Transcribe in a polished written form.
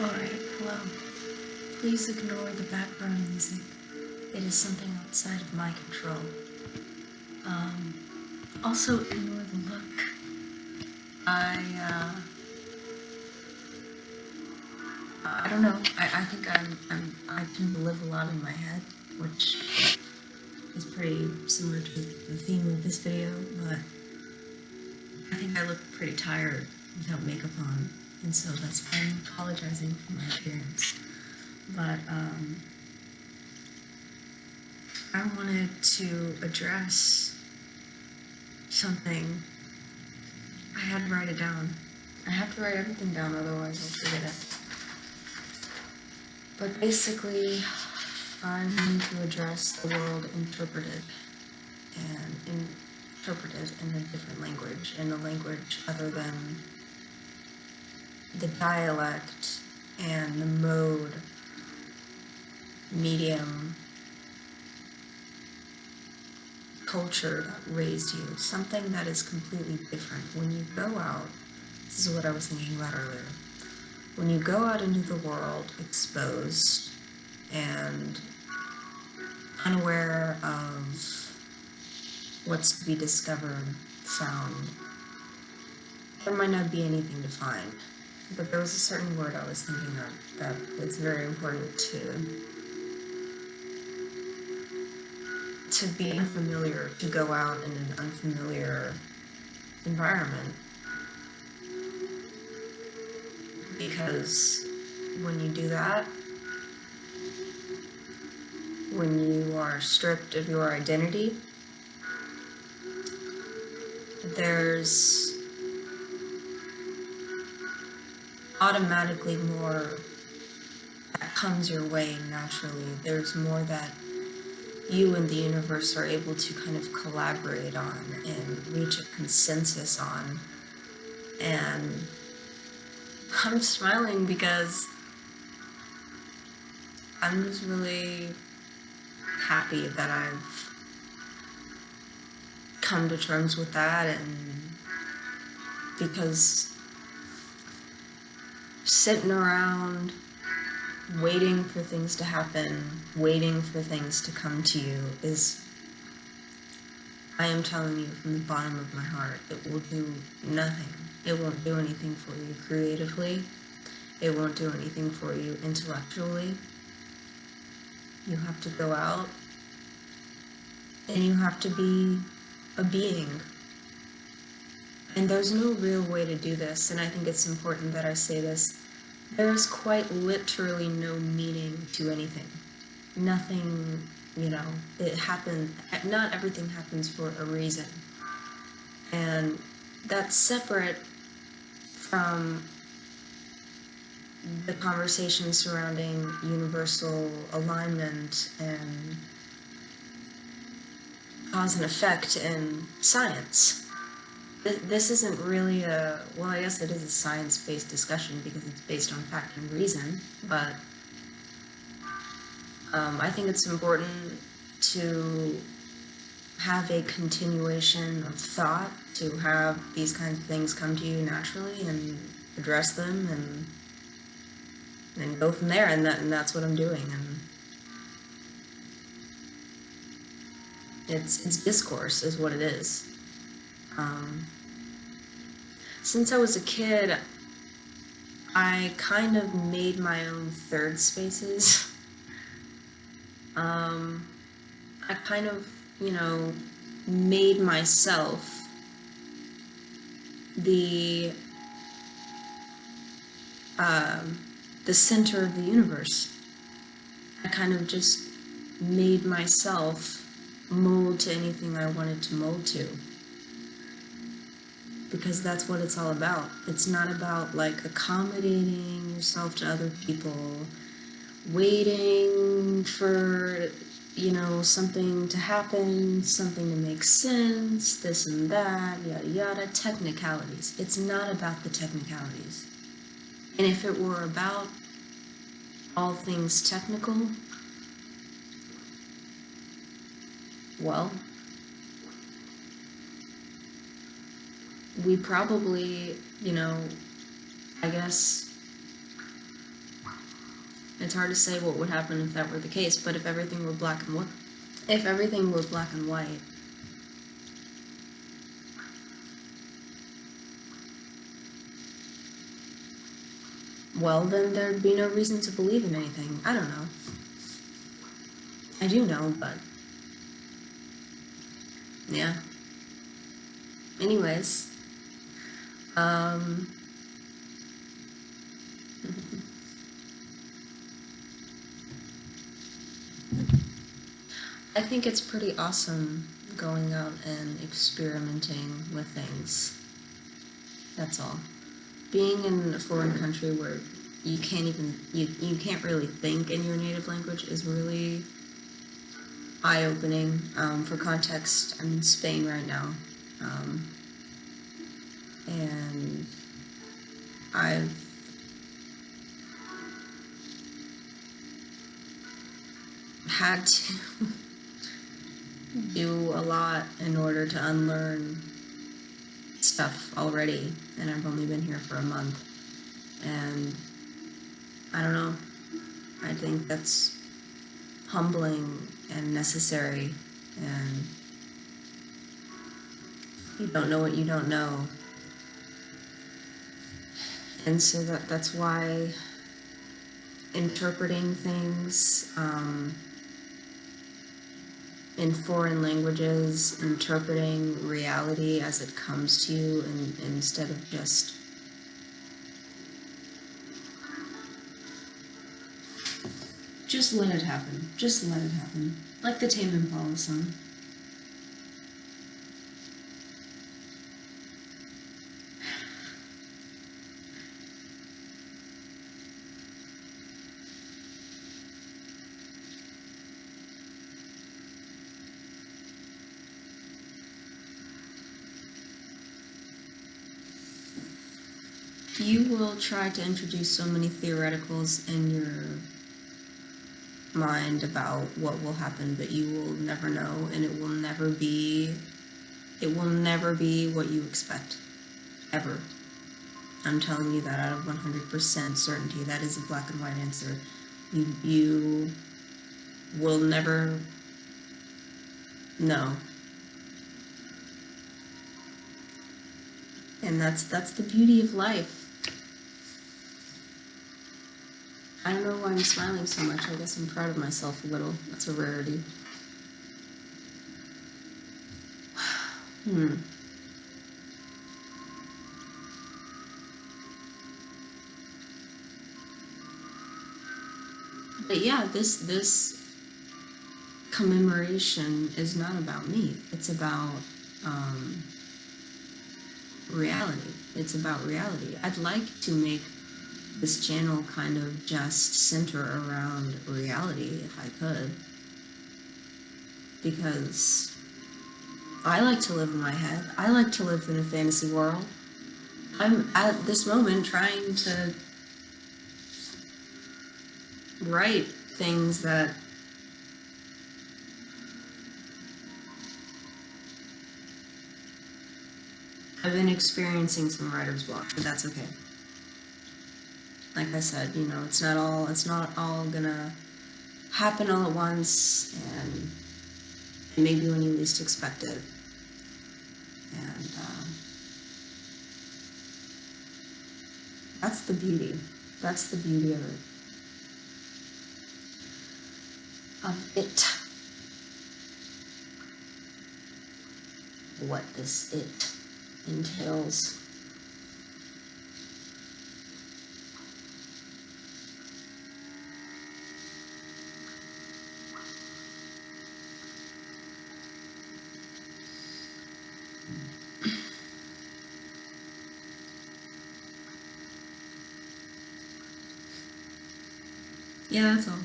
Alright, hello. Please ignore the background music. It is something outside of my control. Also ignore the look. I don't know. I think I tend to live a lot in my head, which is pretty similar to the theme of this video, but I think I look pretty tired without makeup on, and so that's why I'm apologizing for my appearance. But, I wanted to address something. I had to write it down. I have to write everything down, otherwise I'll forget it. But basically, I need to address the world interpreted in a different language, in a language other than the dialect and the mode, medium, culture that raised you. Something that is completely different. When you go out, this is what I was thinking about earlier. When you go out into the world exposed and unaware of what's to be discovered, found, there might not be anything to find. But there was a certain word I was thinking of that it's very important to be unfamiliar, to go out in an unfamiliar environment. Because when you do that, when you are stripped of your identity, there's automatically more that comes your way naturally. There's more that you and the universe are able to kind of collaborate on and reach a consensus on. And I'm smiling because I'm just really happy that I've come to terms with that, and because sitting around waiting for things to happen, waiting for things to come to you is, I am telling you from the bottom of my heart, it will do nothing. It won't do anything for you creatively. It won't do anything for you intellectually. You have to go out and you have to be a being. And there's no real way to do this, and I think it's important that I say this. There's quite literally no meaning to anything. Nothing, it happens, not everything happens for a reason. And that's separate from the conversation surrounding universal alignment and cause and effect in science. This isn't really I guess it is a science-based discussion because it's based on fact and reason, but I think it's important to have a continuation of thought, to have these kinds of things come to you naturally and address them and go from there, and that's what I'm doing. And it's discourse is what it is. Since I was a kid, I kind of made my own third spaces. I kind of, made myself the center of the universe. I kind of just made myself mold to anything I wanted to mold to. Because that's what it's all about. It's not about like accommodating yourself to other people, waiting for, something to happen, something to make sense, this and that, yada yada, technicalities. It's not about the technicalities. And if it were about all things technical, well, we probably, I guess, It's hard to say what would happen if that were the case, but if everything were black and white, if everything were black and white, well, then there'd be no reason to believe in anything. I don't know. I do know, but yeah. Anyways, um, I think it's pretty awesome going out and experimenting with things. That's all. Being in a foreign country where you can't even you can't really think in your native language is really eye-opening. For context, I'm in Spain right now, and I've had to do a lot in order to unlearn stuff already, and I've only been here for a month, and I don't know. I think that's humbling and necessary, and you don't know what you don't know. And so that's why interpreting things in foreign languages, interpreting reality as it comes to you, and instead of just let it happen. Just let it happen. Like the Tame Impala song. You will try to introduce so many theoreticals in your mind about what will happen, but you will never know, and it will never be what you expect. Ever. I'm telling you that out of 100% certainty. That is a black and white answer. You will never know. And that's the beauty of life. I don't know why I'm smiling so much. I guess I'm proud of myself a little. That's a rarity. But yeah, this commemoration is not about me. It's about reality. It's about reality. I'd like to make this channel kind of just center around reality if I could, because I like to live in my head. I like to live in a fantasy world. I'm at this moment trying to write things that I've been experiencing some writer's block, but that's okay. Like I said, it's not all gonna happen all at once, and maybe when you least expect it. And that's the beauty. That's the beauty of it. What this it entails. Yeah, that's all.